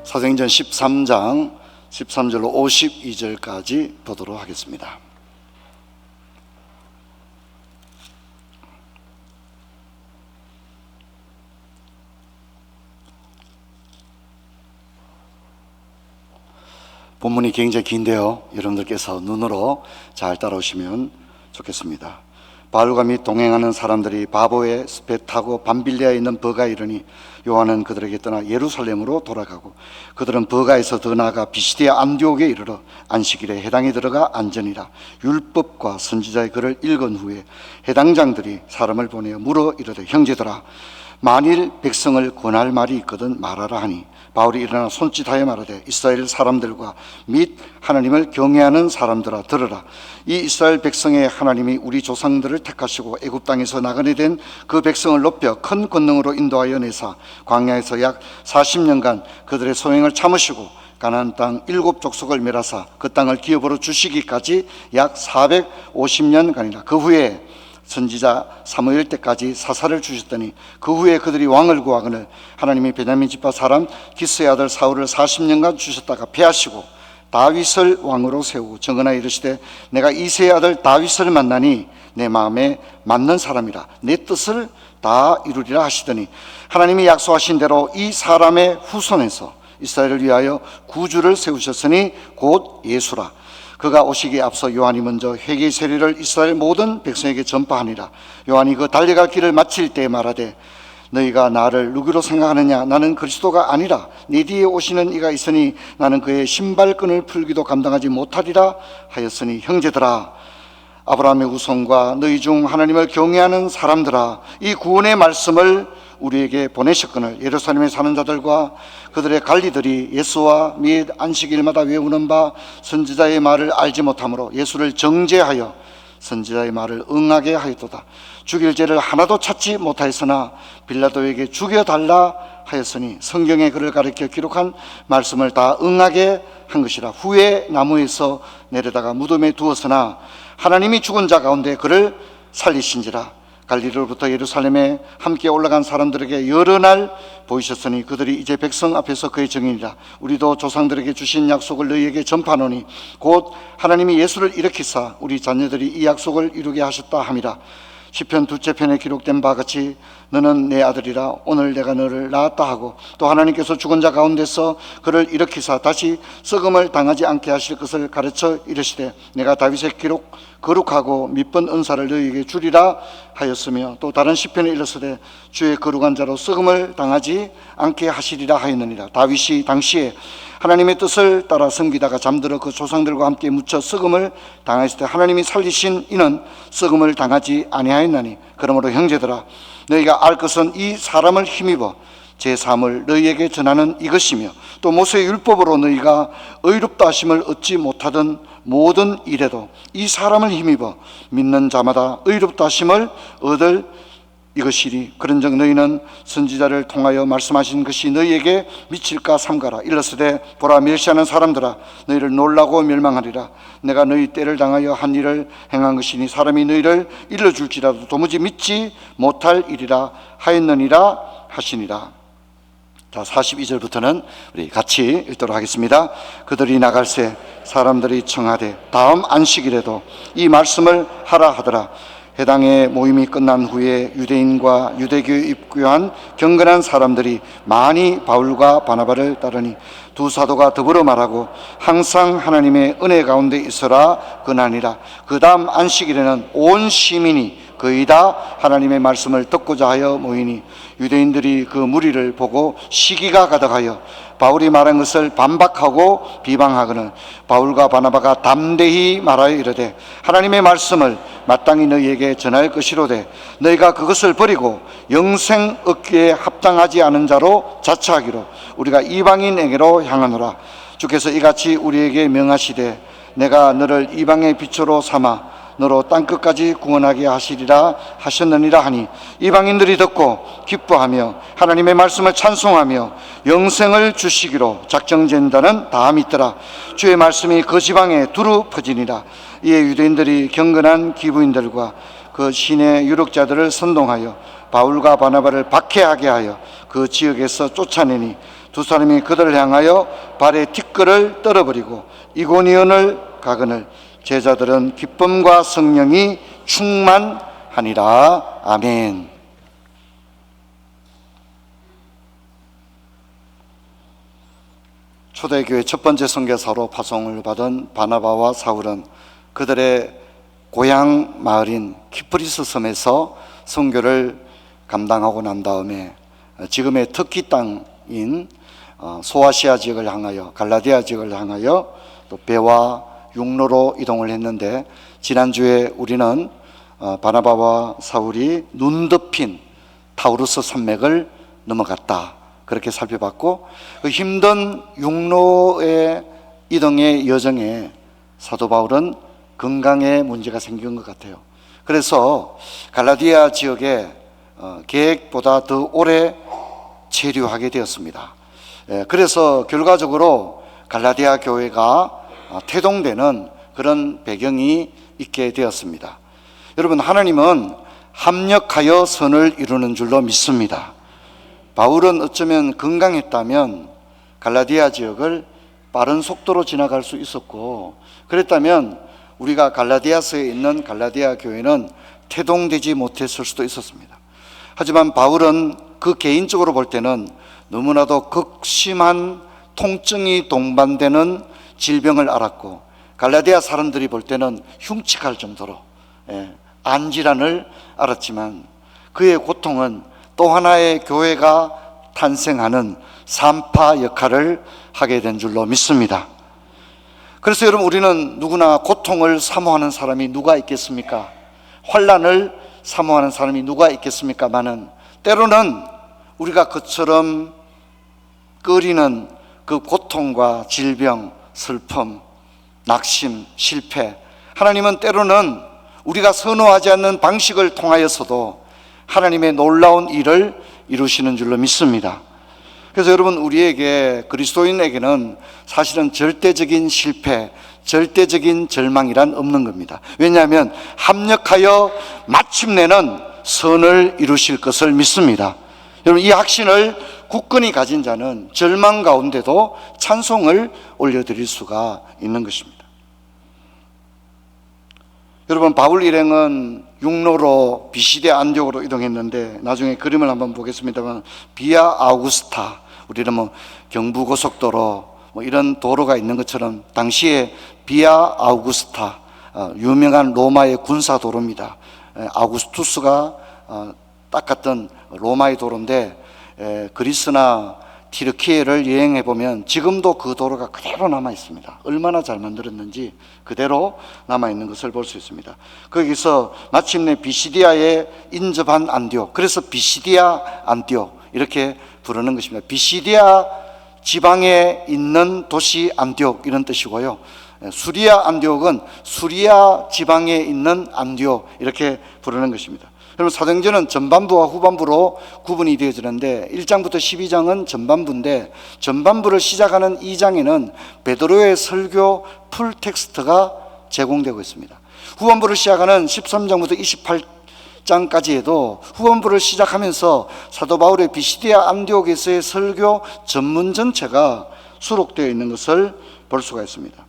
사도행전 13장 13절로 52절까지 보도록 하겠습니다. 본문이 굉장히 긴데요, 여러분들께서 눈으로 잘 따라오시면 좋겠습니다. 바울과 및 동행하는 사람들이 바보의 배 타고 밤빌리아에 있는 버가에 이르니 요한은 그들에게 떠나 예루살렘으로 돌아가고, 그들은 버가에서 더 나아가 비시디아 안디옥에 이르러 안식일에 해당에 들어가 앉으니라. 율법과 선지자의 글을 읽은 후에 해당장들이 사람을 보내어 물어 이르되, 형제들아, 만일 백성을 권할 말이 있거든 말하라 하니, 바울이 일어나 손짓하여 말하되, 이스라엘 사람들과 및 하나님을 경외하는 사람들아 들으라. 이 이스라엘 백성의 하나님이 우리 조상들을 택하시고 애굽 땅에서 나그네 된 그 백성을 높여 큰 권능으로 인도하여 내사 광야에서 약 40년간 그들의 소행을 참으시고 가나안 땅 7족속을 멸하사 그 땅을 기업으로 주시기까지 약 450년간이라. 그 후에 선지자 사무엘 때까지 사사를 주셨더니, 그 후에 그들이 왕을 구하거늘 하나님이 베냐민 지파 사람 기스의 아들 사울을 40년간 주셨다가 패하시고 다윗을 왕으로 세우고 정언하여 이르시되, 내가 이새의 아들 다윗을 만나니 내 마음에 맞는 사람이라 내 뜻을 다 이루리라 하시더니, 하나님이 약속하신 대로 이 사람의 후손에서 이스라엘을 위하여 구주를 세우셨으니 곧 예수라. 그가 오시기에 앞서 요한이 먼저 회개의 세례를 이스라엘 모든 백성에게 전파하니라. 요한이 그 달려갈 길을 마칠 때에 말하되, 너희가 나를 누구로 생각하느냐? 나는 그리스도가 아니라 네 뒤에 오시는 이가 있으니 나는 그의 신발끈을 풀기도 감당하지 못하리라 하였으니, 형제들아, 아브라함의 후손과 너희 중 하나님을 경외하는 사람들아, 이 구원의 말씀을 우리에게 보내셨거늘 예루살렘에 사는 자들과 그들의 관리들이 예수와 및 안식일마다 외우는 바 선지자의 말을 알지 못하므로 예수를 정죄하여 선지자의 말을 응하게 하였도다. 죽일 죄를 하나도 찾지 못하였으나 빌라도에게 죽여달라 하였으니 성경에 그를 가리켜 기록한 말씀을 다 응하게 한 것이라. 후에 나무에서 내려다가 무덤에 두었으나 하나님이 죽은 자 가운데 그를 살리신지라. 갈릴리로부터 예루살렘에 함께 올라간 사람들에게 여러 날 보이셨으니 그들이 이제 백성 앞에서 그의 증인이라. 우리도 조상들에게 주신 약속을 너희에게 전파하노니 곧 하나님이 예수를 일으키사 우리 자녀들이 이 약속을 이루게 하셨다 함이라. 시편 2째 편에 기록된 바 같이 너는 내 아들이라 오늘 내가 너를 낳았다 하고, 또 하나님께서 죽은 자 가운데서 그를 일으키사 다시 썩음을 당하지 않게 하실 것을 가르쳐 이르시되, 내가 다윗의 거룩하고 밑번 은사를 너희에게 주리라 하였으며, 또 다른 시편에 일렀으되 주의 거룩한 자로 썩음을 당하지 않게 하시리라 하였느니라. 다윗이 당시에 하나님의 뜻을 따라 섬기다가 잠들어 그 조상들과 함께 묻혀 썩음을 당하였을 때 하나님이 살리신 이는 썩음을 당하지 아니하였나니, 그러므로 형제들아, 너희가 알 것은 이 사람을 힘입어 제 삶을 너희에게 전하는 이것이며, 또 모세의 율법으로 너희가 의롭다 하심을 얻지 못하던 모든 일에도 이 사람을 힘입어 믿는 자마다 의롭다 하심을 얻을 이것이니, 그런즉 너희는 선지자를 통하여 말씀하신 것이 너희에게 미칠까 삼가라. 일렀으되 보라, 멸시하는 사람들아, 너희를 놀라고 멸망하리라. 내가 너희 때를 당하여 한 일을 행한 것이니 사람이 너희를 일러줄지라도 도무지 믿지 못할 일이라 하였느니라 하시니라. 자, 42절부터는 우리 같이 읽도록 하겠습니다. 그들이 나갈새 사람들이 청하되 다음 안식일에도 이 말씀을 하라 하더라. 해당의 모임이 끝난 후에 유대인과 유대교에 입교한 경건한 사람들이 많이 바울과 바나바를 따르니 두 사도가 더불어 말하고 항상 하나님의 은혜 가운데 있어라 그나니라. 그 다음 안식일에는 온 시민이 거의 다 하나님의 말씀을 듣고자 하여 모이니 유대인들이 그 무리를 보고 시기가 가득하여 바울이 말한 것을 반박하고 비방하거늘 바울과 바나바가 담대히 말하여 이르되, 하나님의 말씀을 마땅히 너희에게 전할 것이로되 너희가 그것을 버리고 영생 얻기에 합당하지 않은 자로 자처하기로 우리가 이방인에게로 향하노라. 주께서 이같이 우리에게 명하시되, 내가 너를 이방의 빛으로 삼아 너로 땅끝까지 구원하게 하시리라 하셨느니라 하니, 이방인들이 듣고 기뻐하며 하나님의 말씀을 찬송하며 영생을 주시기로 작정된다는 다 믿더라. 주의 말씀이 그 지방에 두루 퍼지니라. 이에 유대인들이 경건한 기부인들과 그 신의 유력자들을 선동하여 바울과 바나바를 박해하게 하여 그 지역에서 쫓아내니 두 사람이 그들을 향하여 발에 티끌을 떨어버리고 이고니온을 가거늘 제자들은 기쁨과 성령이 충만하니라. 아멘. 초대교회 첫 번째 선교사로 파송을 받은 바나바와 사울은 그들의 고향 마을인 키프리스 섬에서 선교를 감당하고 난 다음에 지금의 터키 땅인 소아시아 지역을 향하여, 갈라디아 지역을 향하여 또 배와 육로로 이동을 했는데, 지난주에 우리는 바나바와 사울이 눈 덮인 타우루스 산맥을 넘어갔다, 그렇게 살펴봤고, 그 힘든 육로의 이동의 여정에 사도 바울은 건강에 문제가 생긴 것 같아요. 그래서 갈라디아 지역에 계획보다 더 오래 체류하게 되었습니다. 그래서 결과적으로 갈라디아 교회가 태동되는 그런 배경이 있게 되었습니다. 여러분, 하나님은 합력하여 선을 이루는 줄로 믿습니다. 바울은 어쩌면 건강했다면 갈라디아 지역을 빠른 속도로 지나갈 수 있었고, 그랬다면 우리가 갈라디아서에 있는 갈라디아 교회는 태동되지 못했을 수도 있었습니다. 하지만 바울은 그 개인적으로 볼 때는 너무나도 극심한 통증이 동반되는 질병을 앓았고, 갈라디아 사람들이 볼 때는 흉측할 정도로 안질환을 앓았지만, 그의 고통은 또 하나의 교회가 탄생하는 산파 역할을 하게 된 줄로 믿습니다. 그래서 여러분, 우리는 누구나 고통을 사모하는 사람이 누가 있겠습니까? 환난을 사모하는 사람이 누가 있겠습니까마는, 때로는 우리가 그처럼 끓이는 그 고통과 질병, 슬픔, 낙심, 실패, 하나님은 때로는 우리가 선호하지 않는 방식을 통하여서도 하나님의 놀라운 일을 이루시는 줄로 믿습니다. 그래서 여러분, 우리에게, 그리스도인에게는 사실은 절대적인 실패, 절대적인 절망이란 없는 겁니다. 왜냐하면 합력하여 마침내는 선을 이루실 것을 믿습니다. 여러분, 이 확신을 굳건히 가진 자는 절망 가운데도 찬송을 올려드릴 수가 있는 것입니다. 여러분, 바울 일행은 육로로 비시대 안디옥으로 이동했는데, 나중에 그림을 한번 보겠습니다만, 비아 아우구스타, 우리는 경부고속도로 이런 도로가 있는 것처럼 당시에 비아 아우구스타, 유명한 로마의 군사도로입니다. 아우구스투스가 닦았던 로마의 도로인데, 그리스나 티르키예를 여행해 보면 지금도 그 도로가 그대로 남아 있습니다. 얼마나 잘 만들었는지 그대로 남아 있는 것을 볼 수 있습니다. 거기서 마침내 비시디아에 인접한 안디옥, 그래서 비시디아 안디옥 이렇게 부르는 것입니다. 비시디아 지방에 있는 도시 안디옥, 이런 뜻이고요. 수리아 안디옥은 수리아 지방에 있는 안디옥, 이렇게 부르는 것입니다. 여러분, 사도행전은 전반부와 후반부로 구분이 되어지는데, 1장부터 12장은 전반부인데, 전반부를 시작하는 2장에는 베드로의 설교 풀 텍스트가 제공되고 있습니다. 후반부를 시작하는 13장부터 28장까지에도 후반부를 시작하면서 사도 바울의 비시디아 안디옥에서의 설교 전문 전체가 수록되어 있는 것을 볼 수가 있습니다.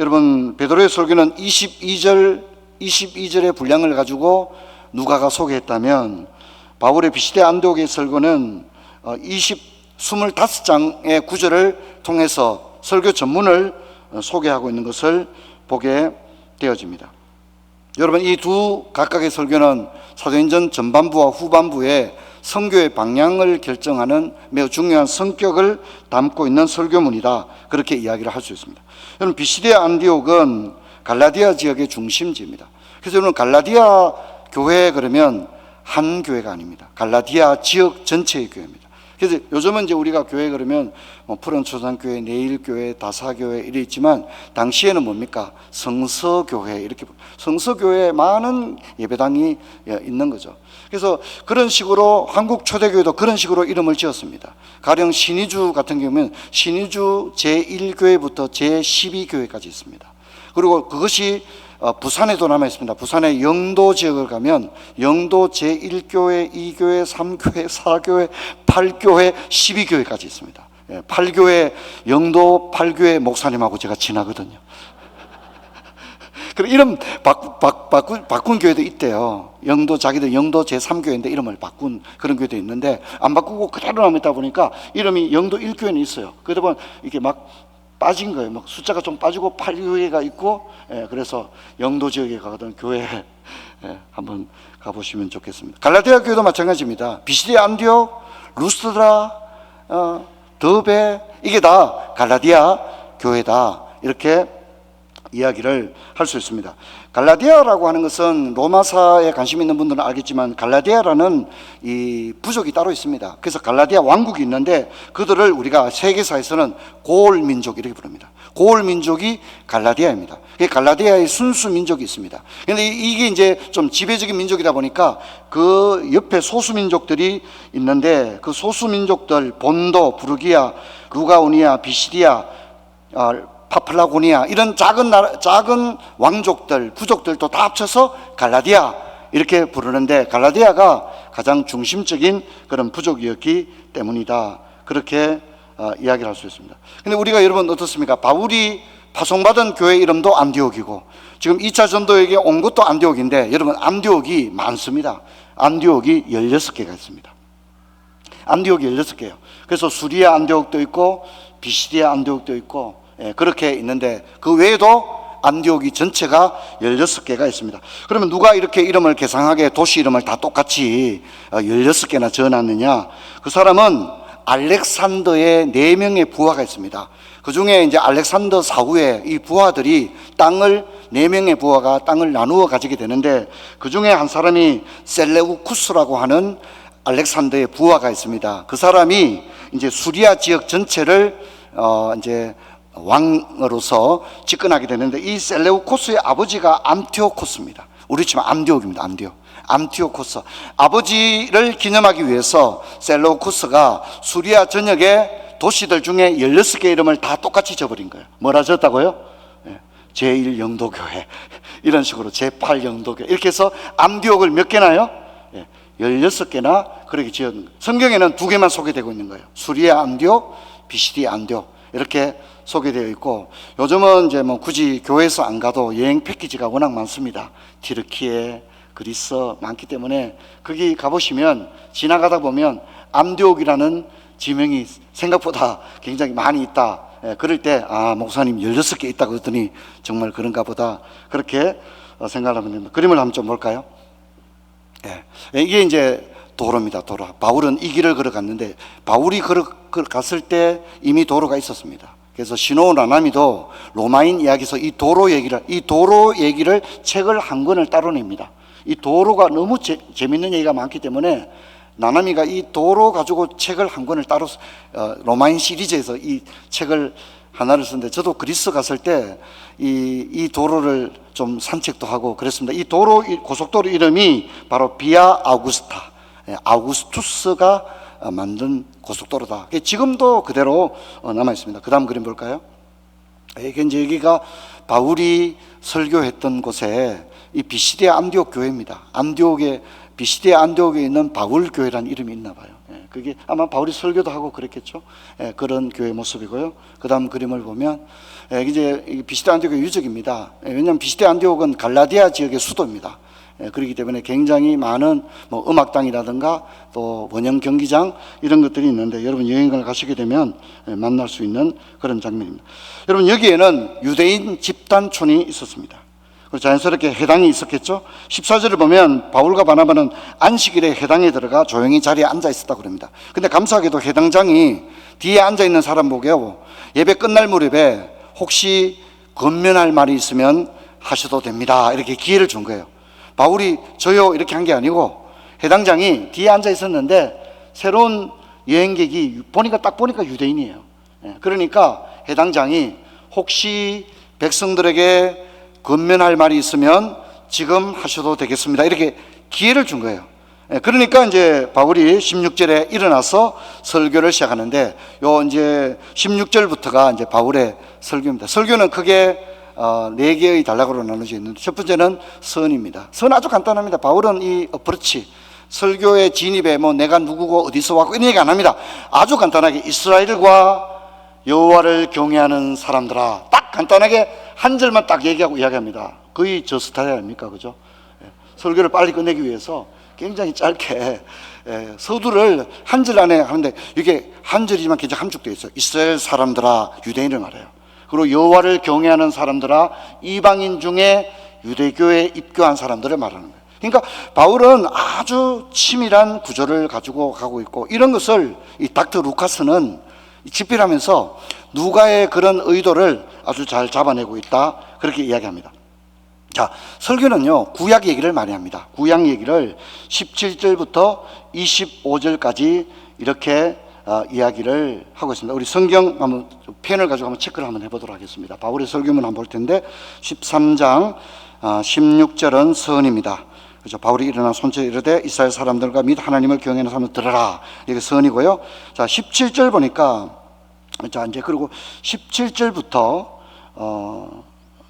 여러분, 베드로의 설교는 22절의 분량을 가지고 누가가 소개했다면, 바울의 비시디아 안디옥의 설교는 25장의 구절을 통해서 설교 전문을 소개하고 있는 것을 보게 되어집니다. 여러분, 이 두 각각의 설교는 사도행전 전반부와 후반부에 선교의 방향을 결정하는 매우 중요한 성격을 담고 있는 설교문이다, 그렇게 이야기를 할 수 있습니다. 여러분, 비시디아 안디옥은 갈라디아 지역의 중심지입니다. 그래서 여러분, 갈라디아 교회 그러면 한 교회가 아닙니다. 갈라디아 지역 전체의 교회입니다. 그래서 요즘은 이제 우리가 교회 그러면 푸른초산교회, 내일교회, 다사교회 이래 있지만, 당시에는 뭡니까? 성서교회, 이렇게 성서교회에 많은 예배당이 있는 거죠. 그래서 그런 식으로 한국 초대교회도 그런 식으로 이름을 지었습니다. 가령 신의주 같은 경우는 신의주 제1교회부터 제12교회까지 있습니다. 그리고 그것이 부산에도 남아 있습니다. 부산의 영도 지역을 가면 영도 제1교회, 2교회, 3교회, 4교회, 8교회, 12교회까지 있습니다. 팔교회, 영도 팔교회 목사님하고 제가 친하거든요. 그리고 이름 바꾼 교회도 있대요. 자기들 영도 제3교회인데 이름을 바꾼 그런 교회도 있는데, 안 바꾸고 그대로 남았다 보니까 이름이 영도 1교회는 있어요. 그러다 보면 이게 막 빠진 거예요. 막 숫자가 좀 빠지고 8교회가 있고, 그래서 영도 지역에 가거든 교회 한번 가보시면 좋겠습니다. 갈라디아 교회도 마찬가지입니다. 비시디아, 안디옥, 루스드라, 더베, 이게 다 갈라디아 교회다, 이렇게 이야기를 할 수 있습니다. 갈라디아라고 하는 것은 로마사에 관심 있는 분들은 알겠지만 갈라디아라는 이 부족이 따로 있습니다. 그래서 갈라디아 왕국이 있는데 그들을 우리가 세계사에서는 고을 민족 이렇게 부릅니다. 고을 민족이 갈라디아입니다. 갈라디아의 순수 민족이 있습니다. 그런데 이게 이제 좀 지배적인 민족이다 보니까 그 옆에 소수 민족들이 있는데, 그 소수 민족들 본도, 부르기아, 루가오니아, 비시디아, 파플라고니아, 이런 작은 왕족들, 부족들도 다 합쳐서 갈라디아 이렇게 부르는데, 갈라디아가 가장 중심적인 그런 부족이었기 때문이다, 그렇게 이야기를 할 수 있습니다. 근데 우리가 여러분 어떻습니까? 바울이 파송받은 교회 이름도 안디옥이고, 지금 2차 전도에게 온 것도 안디옥인데, 여러분 안디옥이 많습니다. 안디옥이 16개가 있습니다. 안디옥이 16개예요. 그래서 수리아 안디옥도 있고 비시디아 안디옥도 있고, 그렇게 있는데 그 외에도 안디옥이 전체가 16개가 있습니다. 그러면 누가 이렇게 이름을 개상하게 도시 이름을 다 똑같이 16개나 지어놨느냐? 그 사람은 알렉산더의 4명의 부하가 있습니다. 그 중에 이제 알렉산더 사후에 이 부하들이 4명의 부하가 땅을 나누어 가지게 되는데, 그 중에 한 사람이 셀레우쿠스라고 하는 알렉산더의 부하가 있습니다. 그 사람이 이제 수리아 지역 전체를 이제 왕으로서 집권하게 되는데, 이 셀레우코스의 아버지가 암티오코스입니다. 우리 치면 안디옥입니다. 암티오코스. 아버지를 기념하기 위해서 셀레우코스가 수리아 전역의 도시들 중에 16개 이름을 다 똑같이 지어버린 거예요. 뭐라 지었다고요? 제1영도교회 이런 식으로 제8영도교회 이렇게 해서 암디옥을 몇 개나요? 16개나 그렇게 지은 거예요. 성경에는 2개만 소개되고 있는 거예요. 수리아 안디옥, 비시디아 안디옥 이렇게 소개되어 있고, 요즘은 이제 뭐 굳이 교회에서 안 가도 여행 패키지가 워낙 많습니다. 튀르키예, 그리스 많기 때문에 거기 가보시면 지나가다 보면 안디옥이라는 지명이 생각보다 굉장히 많이 있다. 그럴 때 목사님 16개 있다고 했더니 정말 그런가 보다, 그렇게 생각하면 됩니다. 그림을 한번 좀 볼까요? 이게 이제 도로입니다. 도로. 바울은 이 길을 걸어갔는데, 바울이 걸어갔을 때 이미 도로가 있었습니다. 그래서 시노 나나미도 로마인 이야기에서 이 도로 얘기를 책을 한 권을 따로 냅니다. 이 도로가 너무 재밌는 얘기가 많기 때문에 나나미가 이 도로 가지고 책을 한 권을 따로, 로마인 시리즈에서 이 책을 하나를 쓰는데, 저도 그리스 갔을 때 이 도로를 좀 산책도 하고 그랬습니다. 이 고속도로 이름이 바로 비아 아우구스타, 아우구스투스가 만든 고속도로다. 지금도 그대로 남아 있습니다. 그 다음 그림 볼까요? 이게 이제 여기가 바울이 설교했던 곳에 이 비시디아 안디옥 교회입니다. 비시디아 안디옥에 있는 바울 교회라는 이름이 있나 봐요. 그게 아마 바울이 설교도 하고 그랬겠죠. 그런 교회 모습이고요. 그 다음 그림을 보면 이제 비시디아 안디옥의 유적입니다. 왜냐하면 비시디아 안디옥은 갈라디아 지역의 수도입니다. 그렇기 때문에 굉장히 많은 뭐 음악당이라든가 또 원형 경기장 이런 것들이 있는데, 여러분 여행을 가시게 되면 만날 수 있는 그런 장면입니다. 여러분 여기에는 유대인 집단촌이 있었습니다. 자연스럽게 회당이 있었겠죠. 14절을 보면 바울과 바나바는 안식일에 회당에 들어가 조용히 자리에 앉아 있었다고 그럽니다. 근데 감사하게도 회당장이 뒤에 앉아 있는 사람 보고 예배 끝날 무렵에 혹시 권면할 말이 있으면 하셔도 됩니다, 이렇게 기회를 준 거예요. 바울이 저요 이렇게 한 게 아니고, 회당장이 뒤에 앉아 있었는데 새로운 여행객이 딱 보니까 유대인이에요. 그러니까 회당장이 혹시 백성들에게 권면할 말이 있으면 지금 하셔도 되겠습니다, 이렇게 기회를 준 거예요. 그러니까 이제 바울이 16절에 일어나서 설교를 시작하는데, 요 이제 16절부터가 이제 바울의 설교입니다. 설교는 크게 4개의 단락으로 나눠져 있는데, 첫 번째는 선입니다. 선 아주 간단합니다. 바울은 이 어프로치, 설교의 진입에 뭐 내가 누구고 어디서 왔고 이런 얘기 안 합니다. 아주 간단하게 이스라엘과 여호와를 경외하는 사람들아, 딱 간단하게 한 절만 딱 얘기하고 이야기합니다. 거의 저 스타일 아닙니까? 그죠? 설교를 빨리 끝내기 위해서 굉장히 짧게 서두를 한 절 안에 하는데, 이게 한 절이지만 굉장히 함축되어 있어요. 이스라엘 사람들아, 유대인을 말해요. 그리고 여호와를 경외하는 사람들아, 이방인 중에 유대교에 입교한 사람들을 말하는 거예요. 그러니까 바울은 아주 치밀한 구조를 가지고 가고 있고, 이런 것을 이 닥터 루카스는 집필하면서 누가의 그런 의도를 아주 잘 잡아내고 있다, 그렇게 이야기합니다. 자, 설교는요 구약 얘기를 많이 합니다. 구약 얘기를 17절부터 25절까지 이렇게 이야기를 하고 있습니다. 우리 성경 한번 펜을 가지고 한번 체크를 한번 해보도록 하겠습니다. 바울의 설교문 한번 볼 텐데 13장 16절은 선입니다. 그렇죠? 바울이 일어나 손쳐 이르되 이스라엘 사람들과 및 하나님을 경외하는 사람을 들으라, 이게 선이고요. 자, 17절 보니까, 자 이제 그리고 17절부터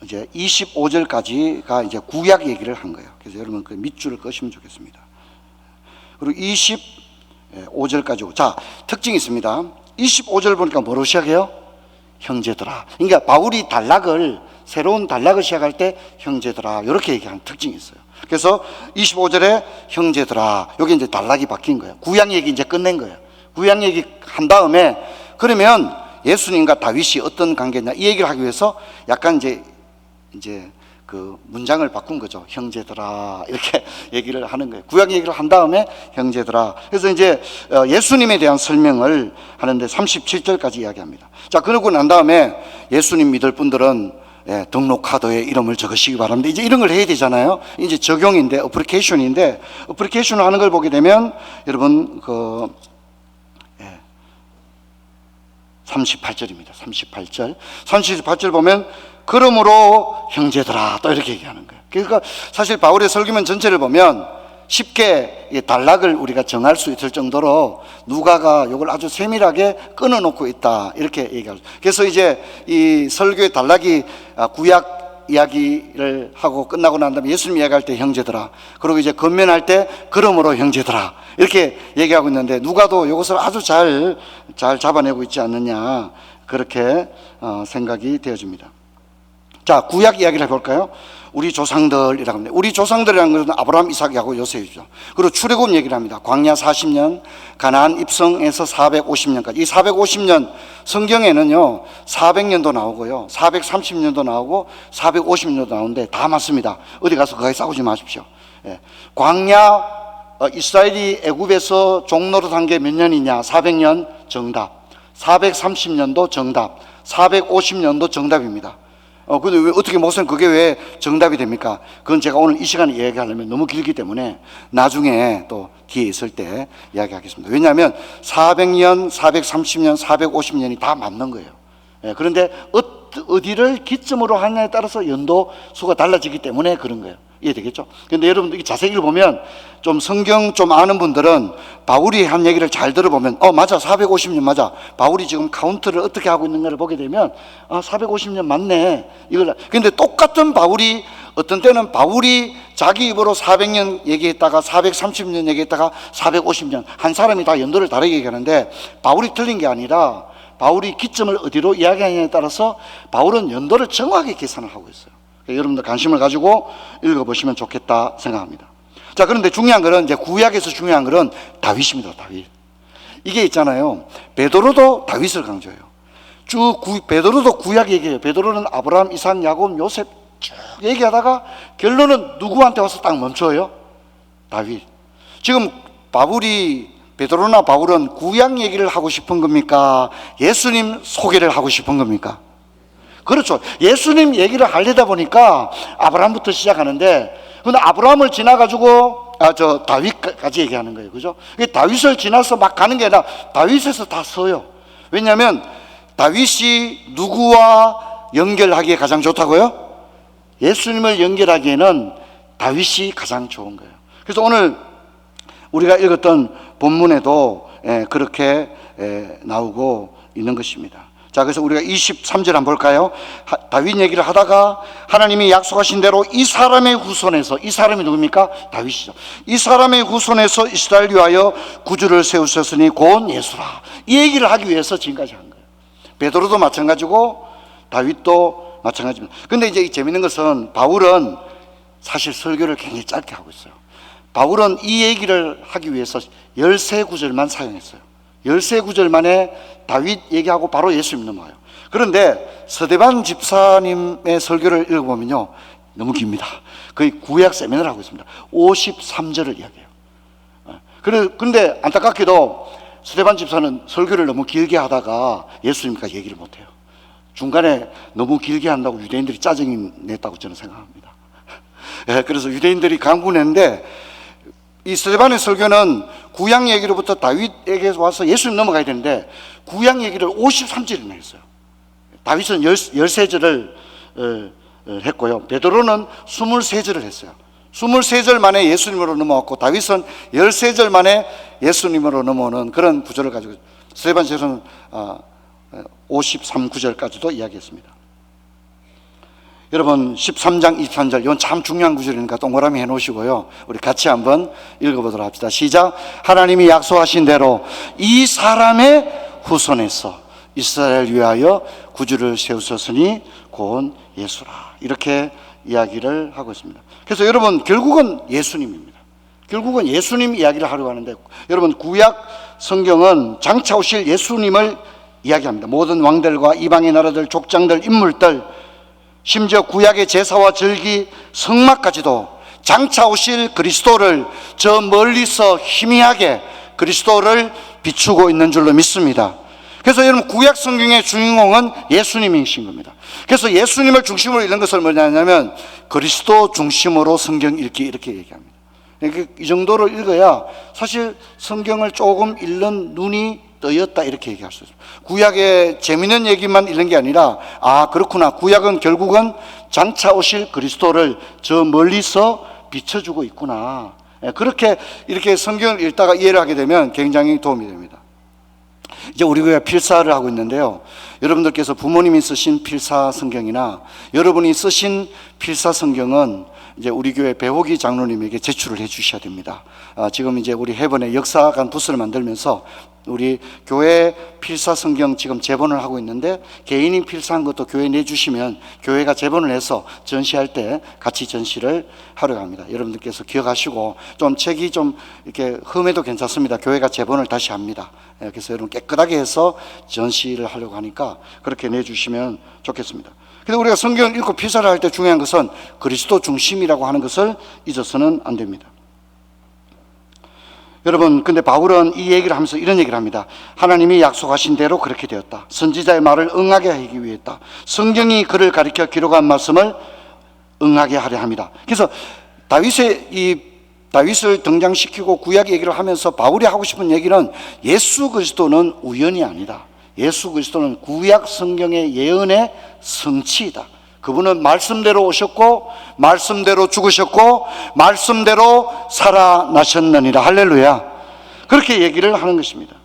이제 25절까지가 이제 구약 얘기를 한 거예요. 그래서 여러분 그 밑줄을 끄시면 좋겠습니다. 그리고 25절까지. 자, 특징이 있습니다. 25절 보니까 뭐로 시작해요? 형제들아. 그러니까 바울이 단락을, 새로운 단락을 시작할 때 형제들아, 이렇게 얘기하는 특징이 있어요. 그래서 25절에 형제들아, 여기 이제 단락이 바뀐 거예요. 구약 얘기 이제 끝낸 거예요. 구약 얘기 한 다음에, 그러면 예수님과 다윗이 어떤 관계냐, 이 얘기를 하기 위해서 약간 이제 그 문장을 바꾼 거죠. 형제들아, 이렇게 얘기를 하는 거예요. 구약 얘기를 한 다음에 형제들아. 그래서 이제 예수님에 대한 설명을 하는데 37절까지 이야기합니다. 자, 그러고 난 다음에 예수님 믿을 분들은 등록 카드에 이름을 적으시기 바랍니다. 이제 이런 걸 해야 되잖아요. 이제 적용인데, 어플리케이션인데, 어플리케이션을 하는 걸 보게 되면 여러분 38절입니다. 38절 보면 그러므로 형제들아, 또 이렇게 얘기하는 거예요. 그러니까 사실 바울의 설교문 전체를 보면 쉽게 단락을 우리가 정할 수 있을 정도로 누가가 이걸 아주 세밀하게 끊어놓고 있다, 이렇게 얘기하죠. 그래서 이제 이 설교의 단락이 구약 이야기를 하고 끝나고 난 다음에 예수님 이야기할 때 형제들아, 그리고 이제 건면할 때 그러므로 형제들아, 이렇게 얘기하고 있는데, 누가도 이것을 아주 잘 잡아내고 있지 않느냐, 그렇게 생각이 되어집니다. 자, 구약 이야기를 해볼까요? 우리 조상들이라고 합니다. 우리 조상들이라는 것은 아브라함, 이삭, 야곱, 요셉이죠. 그리고 출애굽 얘기를 합니다. 광야 40년, 가나안 입성에서 450년까지. 이 450년, 성경에는요 400년도 나오고요, 430년도 나오고 450년도 나오는데 다 맞습니다. 어디 가서 그거에 싸우지 마십시오. 광야, 이스라엘이 애굽에서 종노릇 한 게 몇 년이냐? 400년 정답. 430년도 정답. 450년도 정답입니다. 근데 왜, 어떻게 목사님 그게 왜 정답이 됩니까? 그건 제가 오늘 이 시간에 이야기하려면 너무 길기 때문에 나중에 또 뒤에 있을 때 이야기하겠습니다. 왜냐하면 400년, 430년, 450년이 다 맞는 거예요. 그런데 어디를 기점으로 하느냐에 따라서 연도 수가 달라지기 때문에 그런 거예요. 이해되겠죠? 근데 여러분들 자세히 읽어보면, 좀 성경 좀 아는 분들은 바울이 한 얘기를 잘 들어보면 맞아, 450년 맞아, 바울이 지금 카운트를 어떻게 하고 있는가를 보게 되면 450년 맞네, 이걸. 근데 똑같은 바울이, 어떤 때는 바울이 자기 입으로 400년 얘기했다가 430년 얘기했다가 450년, 한 사람이 다 연도를 다르게 얘기하는데, 바울이 틀린 게 아니라 바울이 기점을 어디로 이야기하느냐에 따라서 바울은 연도를 정확하게 계산을 하고 있어요. 여러분들 관심을 가지고 읽어보시면 좋겠다 생각합니다. 자, 그런데 중요한 것은, 이제 구약에서 중요한 것은 다윗입니다. 다윗. 이게 있잖아요, 베드로도 다윗을 강조해요. 베드로도 구약 얘기해요. 베드로는 아브라함, 이삭, 야곱, 요셉 쭉 얘기하다가 결론은 누구한테 와서 딱 멈춰요? 다윗. 지금 베드로나 바울은 구약 얘기를 하고 싶은 겁니까? 예수님 소개를 하고 싶은 겁니까? 그렇죠. 예수님 얘기를 하려다 보니까 아브라함부터 시작하는데, 근데 아브라함을 지나가지고 다윗까지 얘기하는 거예요. 그죠? 다윗을 지나서 막 가는 게 아니라 다윗에서 다 서요. 왜냐하면 다윗이 누구와 연결하기에 가장 좋다고요? 예수님을 연결하기에는 다윗이 가장 좋은 거예요. 그래서 오늘 우리가 읽었던 본문에도 그렇게 나오고 있는 것입니다. 자, 그래서 우리가 23절 한번 볼까요? 다윗 얘기를 하다가 하나님이 약속하신 대로 이 사람의 후손에서, 이 사람이 누굽니까? 다윗이죠. 이 사람의 후손에서 이스라엘 위하여 구주를 세우셨으니 곧 예수라. 이 얘기를 하기 위해서 지금까지 한 거예요. 베드로도 마찬가지고 다윗도 마찬가지입니다. 근데 이제 재밌는 것은 바울은 사실 설교를 굉장히 짧게 하고 있어요. 바울은 이 얘기를 하기 위해서 13구절만 사용했어요. 13구절만에 다윗 얘기하고 바로 예수님 넘어가요. 그런데 서대반 집사님의 설교를 읽어보면요, 너무 깁니다. 거의 구약 세미나를 하고 있습니다. 53절을 이야기해요. 그런데 안타깝게도 서대반 집사는 설교를 너무 길게 하다가 예수님과 얘기를 못해요. 중간에 너무 길게 한다고 유대인들이 짜증이 냈다고 저는 생각합니다. 그래서 유대인들이 강분했는데, 이 스데반의 설교는 구약 얘기로부터 다윗에게 와서 예수님 넘어가야 되는데 구약 얘기를 53절이나 했어요. 다윗은 13절을 했고요, 베드로는 23절을 했어요. 23절 만에 예수님으로 넘어왔고 다윗은 13절 만에 예수님으로 넘어오는 그런 구절을 가지고 스데반서는 53구절까지도 이야기했습니다. 여러분 13장 23절, 이건 참 중요한 구절이니까 동그라미 해놓으시고요, 우리 같이 한번 읽어보도록 합시다. 시작. 하나님이 약속하신 대로 이 사람의 후손에서 이스라엘 위하여 구주를 세우셨으니 곧 예수라. 이렇게 이야기를 하고 있습니다. 그래서 여러분 결국은 예수님입니다. 결국은 예수님 이야기를 하려고 하는데, 여러분 구약 성경은 장차 오실 예수님을 이야기합니다. 모든 왕들과 이방의 나라들, 족장들, 인물들, 심지어 구약의 제사와 절기, 성막까지도 장차 오실 그리스도를 저 멀리서 희미하게 그리스도를 비추고 있는 줄로 믿습니다. 그래서 여러분 구약 성경의 주인공은 예수님이신 겁니다. 그래서 예수님을 중심으로 읽는 것을 뭐냐면 그리스도 중심으로 성경 읽기, 이렇게 얘기합니다. 이 정도로 읽어야 사실 성경을 조금 읽는 눈이 떠였다, 이렇게 얘기할 수 있습니다. 구약의 재미있는 얘기만 읽는 게 아니라, 아 그렇구나, 구약은 결국은 장차 오실 그리스도를 저 멀리서 비춰주고 있구나, 그렇게 이렇게 성경을 읽다가 이해를 하게 되면 굉장히 도움이 됩니다. 이제 우리 교회 필사를 하고 있는데요, 여러분들께서 부모님이 쓰신 필사 성경이나 여러분이 쓰신 필사 성경은 이제 우리 교회 배호기 장로님에게 제출을 해 주셔야 됩니다. 지금 이제 우리 해번에 역사관 부스를 만들면서 우리 교회 필사 성경 지금 제본을 하고 있는데, 개인이 필사한 것도 교회에 내주시면 교회가 제본을 해서 전시할 때 같이 전시를 하려고 합니다. 여러분들께서 기억하시고, 좀 책이 좀 이렇게 흠해도 괜찮습니다. 교회가 제본을 다시 합니다. 그래서 여러분 깨끗하게 해서 전시를 하려고 하니까 그렇게 내주시면 좋겠습니다. 근데 우리가 성경을 읽고 필사를 할 때 중요한 것은 그리스도 중심이라고 하는 것을 잊어서는 안 됩니다. 여러분, 근데 바울은 이 얘기를 하면서 이런 얘기를 합니다. 하나님이 약속하신 대로 그렇게 되었다. 선지자의 말을 응하게 하기 위했다. 성경이 그를 가리켜 기록한 말씀을 응하게 하려 합니다. 그래서 다윗을 등장시키고 구약 얘기를 하면서 바울이 하고 싶은 얘기는 예수 그리스도는 우연이 아니다. 예수 그리스도는 구약 성경의 예언의 성취이다. 그분은 말씀대로 오셨고 말씀대로 죽으셨고 말씀대로 살아나셨느니라. 할렐루야. 그렇게 얘기를 하는 것입니다.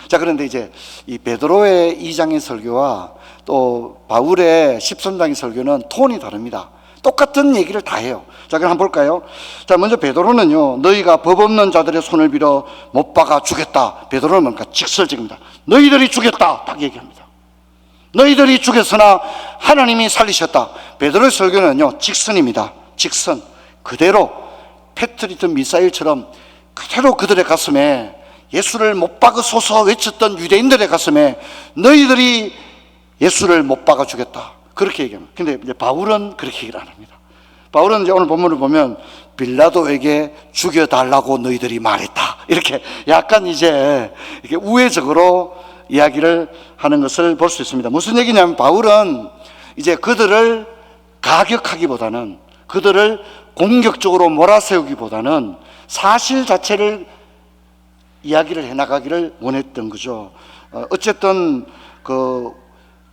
자, 그런데 이제 이 베드로의 2장의 설교와 또 바울의 13장의 설교는 톤이 다릅니다. 똑같은 얘기를 다 해요. 자, 그럼 한번 볼까요? 자, 먼저 베드로는요, 너희가 법 없는 자들의 손을 빌어 못 박아 죽였다. 베드로는 뭔가 직설적입니다. 너희들이 죽였다, 딱 얘기합니다. 너희들이 죽였으나 하나님이 살리셨다. 베드로의 설교는요, 직선입니다. 직선. 그대로 패트리트 미사일처럼 그대로 그들의 가슴에, 예수를 못 박으소서 외쳤던 유대인들의 가슴에 너희들이 예수를 못 박아 죽였다, 그렇게 얘기합니다. 근데 이제 바울은 그렇게 얘기를 안 합니다. 바울은 이제 오늘 본문을 보면 빌라도에게 죽여달라고 너희들이 말했다, 이렇게 약간 이제 이렇게 우회적으로 이야기를 하는 것을 볼 수 있습니다. 무슨 얘기냐면 바울은 이제 그들을 가격하기보다는, 그들을 공격적으로 몰아세우기보다는 사실 자체를 이야기를 해나가기를 원했던 거죠. 어쨌든 그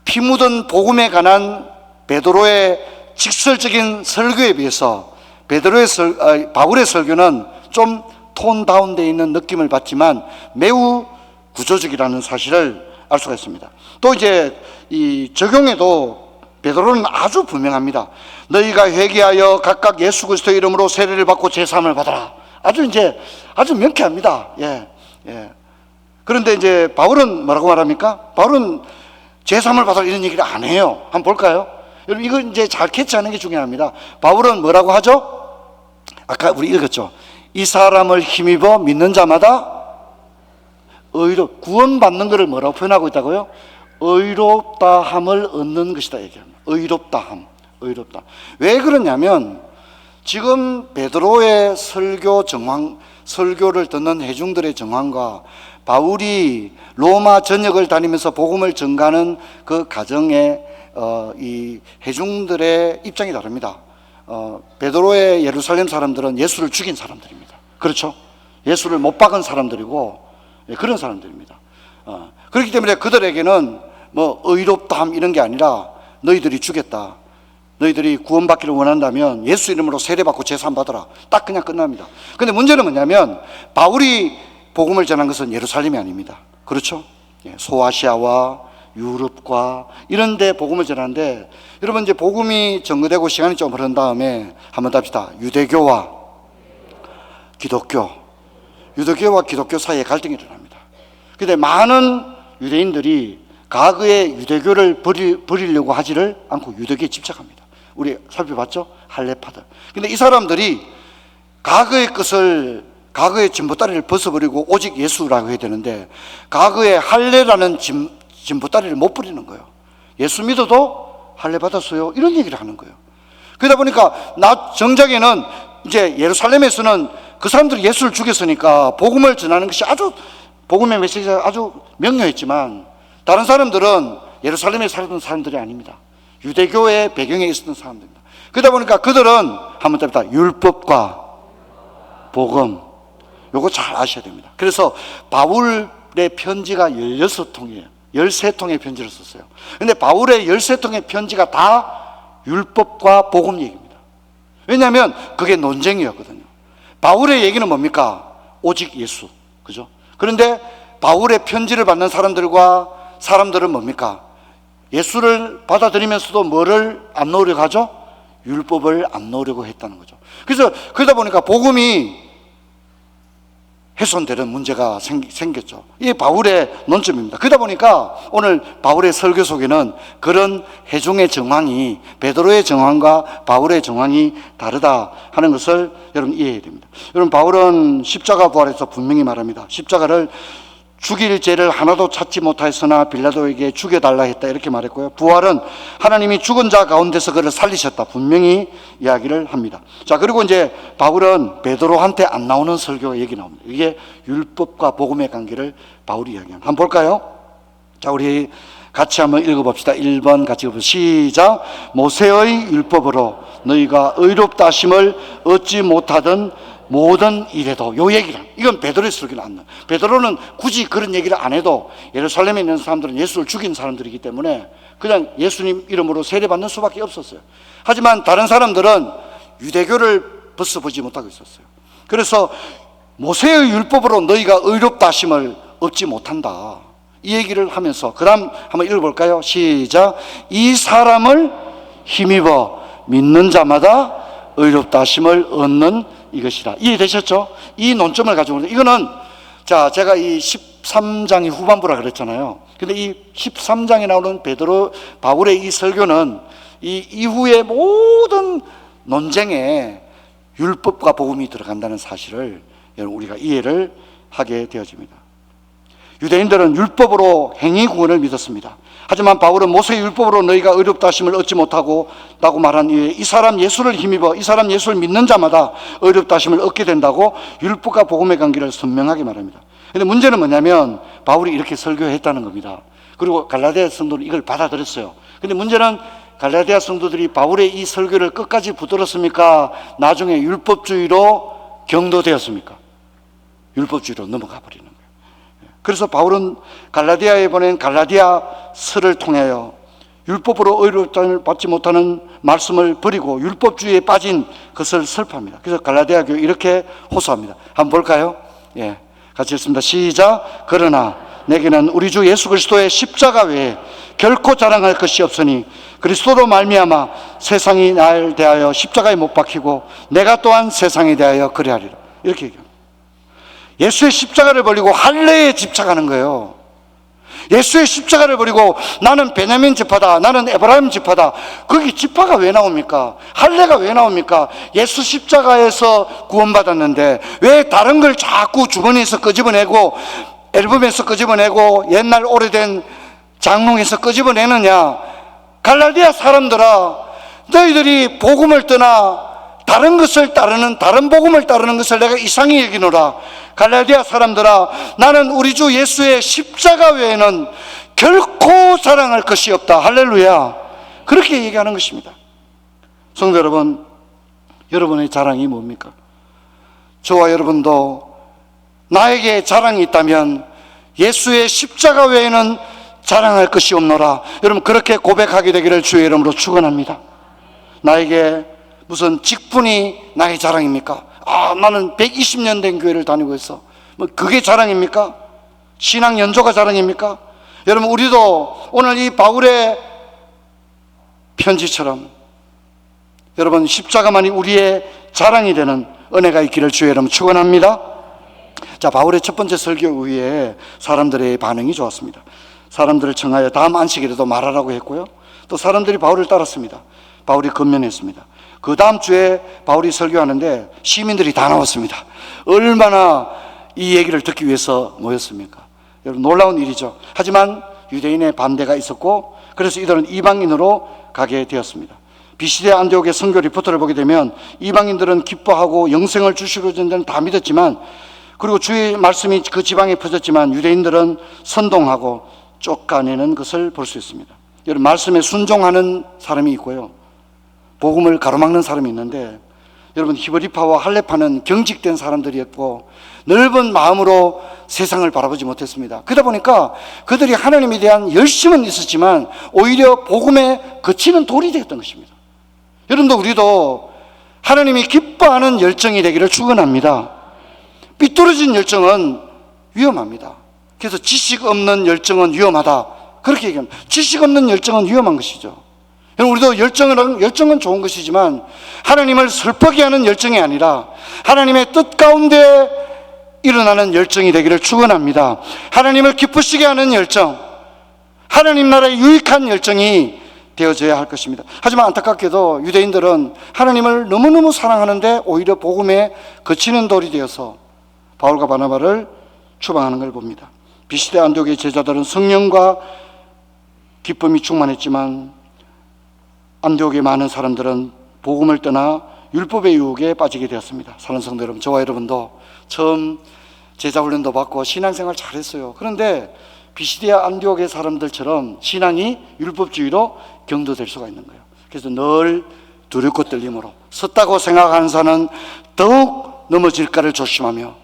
피 묻은 복음에 관한 베드로의 직설적인 설교에 비해서 바울의 설교는 좀 톤 다운되어 있는 느낌을 받지만 매우 구조적이라는 사실을 알 수가 있습니다. 또 이제 이 적용에도 베드로는 아주 분명합니다. 너희가 회개하여 각각 예수 그리스도의 이름으로 세례를 받고 제사함을 받아라. 아주 명쾌합니다. 예. 그런데 이제 바울은 뭐라고 말합니까? 바울은 제사함을 받아라 이런 얘기를 안 해요. 한번 볼까요? 여러분, 이거 이제 잘 캐치하는 게 중요합니다. 바울은 뭐라고 하죠? 아까 우리 읽었죠. 이 사람을 힘입어 믿는 자마다 구원받는 것을 뭐라고 표현하고 있다고요? 의롭다함을 얻는 것이다 얘기합니다. 의롭다. 왜 그러냐면 지금 베드로의 설교를 듣는 회중들의 정황과 바울이 로마 전역을 다니면서 복음을 전가하는 그 가정의 이 회중들의 입장이 다릅니다. 베드로의 예루살렘 사람들은 예수를 죽인 사람들입니다. 그렇죠? 예수를 못 박은 사람들이고 그런 사람들입니다. 그렇기 때문에 그들에게는 뭐 의롭다함 이런 게 아니라 너희들이 죽였다. 너희들이 구원받기를 원한다면 예수 이름으로 세례받고 제사함 받아라. 딱 그냥 끝납니다. 근데 문제는 뭐냐면 바울이 복음을 전한 것은 예루살렘이 아닙니다. 그렇죠? 소아시아와 유럽과 이런 데 복음을 전하는데, 여러분 이제 복음이 전거되고 시간이 좀 흐른 다음에 한번 답시다. 유대교와 기독교 사이에 갈등이 일어납니다. 그런데 많은 유대인들이 과거의 유대교를 버리려고 하지를 않고 유대교에 집착합니다. 우리 살펴봤죠? 할례파들. 근데 이 사람들이 과거의 과거의 진보다리를 벗어버리고 오직 예수라고 해야 되는데, 과거의 할례라는 진보다리를 못 버리는 거예요. 예수 믿어도 할례 받았어요, 이런 얘기를 하는 거예요. 그러다 보니까 정작에는 이제 예루살렘에서는 그 사람들이 예수를 죽였으니까 복음을 전하는 것이 복음의 메시지가 아주 명료했지만, 다른 사람들은 예루살렘에 살던 사람들이 아닙니다. 유대교의 배경에 있었던 사람들입니다. 그러다 보니까 그들은 한번 답니다. 율법과 복음, 요거 잘 아셔야 됩니다. 그래서 바울의 편지가 16통이에요. 13통의 편지를 썼어요. 근데 바울의 13통의 편지가 다 율법과 복음 얘기입니다. 왜냐하면 그게 논쟁이었거든요. 바울의 얘기는 뭡니까? 오직 예수. 그죠? 그런데 바울의 편지를 받는 사람들은 뭡니까? 예수를 받아들이면서도 뭐를 안 놓으려고 하죠? 율법을 안 놓으려고 했다는 거죠. 그래서 그러다 보니까 복음이 훼손되는 문제가 생겼죠. 이게 바울의 논점입니다. 그러다 보니까 오늘 바울의 설교 속에는 그런 회중의 정황이 베드로의 정황과 바울의 정황이 다르다 하는 것을 여러분 이해해야 됩니다. 여러분, 바울은 십자가 부활에서 분명히 말합니다. 십자가를 죽일 죄를 하나도 찾지 못하였으나 빌라도에게 죽여달라 했다, 이렇게 말했고요. 부활은 하나님이 죽은 자 가운데서 그를 살리셨다, 분명히 이야기를 합니다. 자, 그리고 이제 바울은 베드로한테 안 나오는 설교가 얘기 나옵니다. 이게 율법과 복음의 관계를 바울이 이야기합니다. 한번 볼까요? 자, 우리 같이 한번 읽어봅시다. 1번 같이 읽어봅시다. 시작. 모세의 율법으로 너희가 의롭다 하심을 얻지 못하던 모든 일에도, 요 얘기를, 이건 베드로의 설교는 안 나와요. 베드로는 굳이 그런 얘기를 안 해도 예루살렘에 있는 사람들은 예수를 죽인 사람들이기 때문에 그냥 예수님 이름으로 세례받는 수밖에 없었어요. 하지만 다른 사람들은 유대교를 벗어보지 못하고 있었어요. 그래서 모세의 율법으로 너희가 의롭다 하심을 얻지 못한다, 이 얘기를 하면서 그 다음 한번 읽어볼까요? 시작. 이 사람을 힘입어 믿는 자마다 의롭다 하심을 얻는 이것이라. 이해되셨죠? 이 논점을 가지고, 이거는, 자, 제가 이 13장이 후반부라 그랬잖아요. 근데 이 13장에 나오는 바울의 이 설교는 이 이후의 모든 논쟁에 율법과 복음이 들어간다는 사실을 우리가 이해를 하게 되어집니다. 유대인들은 율법으로 행위 구원을 믿었습니다. 하지만 바울은 모세의 율법으로 너희가 의롭다 하심을 얻지 못하고 라고 말한 이후에 이 사람 예수를 힘입어 이 사람 예수를 믿는 자마다 의롭다 하심을 얻게 된다고 율법과 복음의 관계를 선명하게 말합니다. 그런데 문제는 뭐냐면 바울이 이렇게 설교했다는 겁니다. 그리고 갈라디아 성도는 이걸 받아들였어요. 그런데 문제는 갈라디아 성도들이 바울의 이 설교를 끝까지 붙들었습니까? 나중에 율법주의로 경도되었습니까? 율법주의로 넘어가 버리는 거예요. 그래서 바울은 갈라디아에 보낸 갈라디아서를 통하여 율법으로 의롭다함을 받지 못하는 말씀을 버리고 율법주의에 빠진 것을 설파합니다. 그래서 갈라디아 교회 이렇게 호소합니다. 한번 볼까요? 예, 같이 읽습니다. 시작. 그러나 내게는 우리 주 예수 그리스도의 십자가 외에 결코 자랑할 것이 없으니 그리스도로 말미암아 세상이 날 대하여 십자가에 못 박히고 내가 또한 세상에 대하여 그리하리라. 이렇게 얘기합니다. 예수의 십자가를 버리고 할례에 집착하는 거예요. 예수의 십자가를 버리고 나는 베냐민 지파다, 나는 에브라임 지파다. 거기 지파가 왜 나옵니까? 할례가 왜 나옵니까? 예수 십자가에서 구원받았는데 왜 다른 걸 자꾸 주머니에서 끄집어내고 앨범에서 끄집어내고 옛날 오래된 장롱에서 끄집어내느냐? 갈라디아 사람들아, 너희들이 복음을 떠나 다른 것을 따르는, 다른 복음을 따르는 것을 내가 이상히 여기노라. 갈라디아 사람들아, 나는 우리 주 예수의 십자가 외에는 결코 자랑할 것이 없다. 할렐루야. 그렇게 얘기하는 것입니다. 성도 여러분, 여러분의 자랑이 뭡니까? 저와 여러분도 나에게 자랑이 있다면 예수의 십자가 외에는 자랑할 것이 없노라. 여러분, 그렇게 고백하게 되기를 주의 이름으로 축원합니다. 나에게 무슨 직분이 나의 자랑입니까? 나는 120년 된 교회를 다니고 있어. 뭐 그게 자랑입니까? 신앙 연조가 자랑입니까? 여러분, 우리도 오늘 이 바울의 편지처럼 여러분 십자가만이 우리의 자랑이 되는 은혜가 있기를 주의 이름 축원합니다. 자, 바울의 첫 번째 설교 후에 사람들의 반응이 좋았습니다. 사람들을 청하여 다음 안식일에도 말하라고 했고요, 또 사람들이 바울을 따랐습니다. 바울이 건면했습니다. 그 다음 주에 바울이 설교하는데 시민들이 다 나왔습니다. 얼마나 이 얘기를 듣기 위해서 모였습니까? 여러분, 놀라운 일이죠. 하지만 유대인의 반대가 있었고 그래서 이들은 이방인으로 가게 되었습니다. 비시대 안디옥의 선교 리포트를 보게 되면 이방인들은 기뻐하고 영생을 주시고 전자는 다 믿었지만, 그리고 주의 말씀이 그 지방에 퍼졌지만 유대인들은 선동하고 쫓아내는 것을 볼 수 있습니다. 여러분, 말씀에 순종하는 사람이 있고요, 복음을 가로막는 사람이 있는데, 여러분, 히브리파와 할례파는 경직된 사람들이었고 넓은 마음으로 세상을 바라보지 못했습니다. 그러다 보니까 그들이 하나님에 대한 열심은 있었지만 오히려 복음에 그치는 돌이 되었던 것입니다. 여러분도 우리도 하나님이 기뻐하는 열정이 되기를 축원합니다. 삐뚤어진 열정은 위험합니다. 그래서 지식 없는 열정은 위험하다, 그렇게 얘기합니다. 지식 없는 열정은 위험한 것이죠. 우리도 열정은 좋은 것이지만 하나님을 슬프게 하는 열정이 아니라 하나님의 뜻 가운데 일어나는 열정이 되기를 축원합니다. 하나님을 기쁘시게 하는 열정, 하나님 나라에 유익한 열정이 되어져야 할 것입니다. 하지만 안타깝게도 유대인들은 하나님을 너무너무 사랑하는데 오히려 복음에 그치는 돌이 되어서 바울과 바나바를 추방하는 걸 봅니다. 비시대 안디옥의 제자들은 성령과 기쁨이 충만했지만 안디옥의 많은 사람들은 복음을 떠나 율법의 유혹에 빠지게 되었습니다. 사랑하는 성도 여러분, 저와 여러분도 처음 제자훈련도 받고 신앙생활 잘했어요. 그런데 비시디아 안디옥의 사람들처럼 신앙이 율법주의로 경도될 수가 있는 거예요. 그래서 늘 두렵고 떨림으로, 섰다고 생각하는 자는 더욱 넘어질까를 조심하며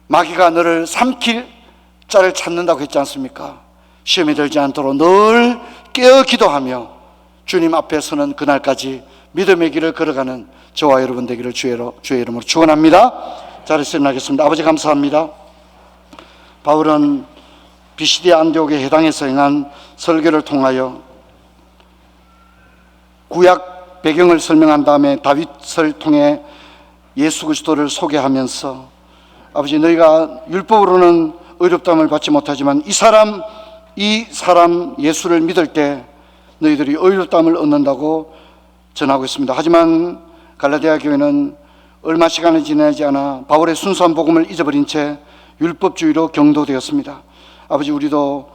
마귀가 너를 삼킬 자를 찾는다고 했지 않습니까? 시험에 들지 않도록 늘 깨어 기도하며 주님 앞에 서는 그날까지 믿음의 길을 걸어가는 저와 여러분 되기를 주의 이름으로 축원합니다. 자리에서 일어나겠습니다. 아버지, 감사합니다. 바울은 비시디아 안디옥에 해당해서 행한 설교를 통하여 구약 배경을 설명한 다음에 다윗을 통해 예수 그리스도를 소개하면서, 아버지, 너희가 율법으로는 의롭다함을 받지 못하지만 이 사람 예수를 믿을 때 너희들이 의롭다함을 얻는다고 전하고 있습니다. 하지만 갈라디아 교회는 얼마 시간이 지나지 않아 바울의 순수한 복음을 잊어버린 채 율법주의로 경도되었습니다. 아버지, 우리도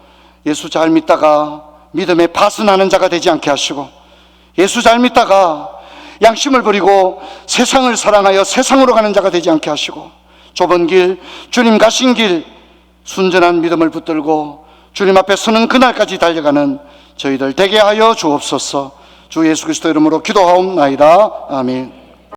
예수 잘 믿다가 믿음에 파선하는 자가 되지 않게 하시고, 예수 잘 믿다가 양심을 버리고 세상을 사랑하여 세상으로 가는 자가 되지 않게 하시고, 좁은 길, 주님 가신 길, 순전한 믿음을 붙들고 주님 앞에 서는 그날까지 달려가는 저희들 되게 하여 주옵소서. 주 예수 그리스도 이름으로 기도하옵나이다. 아멘.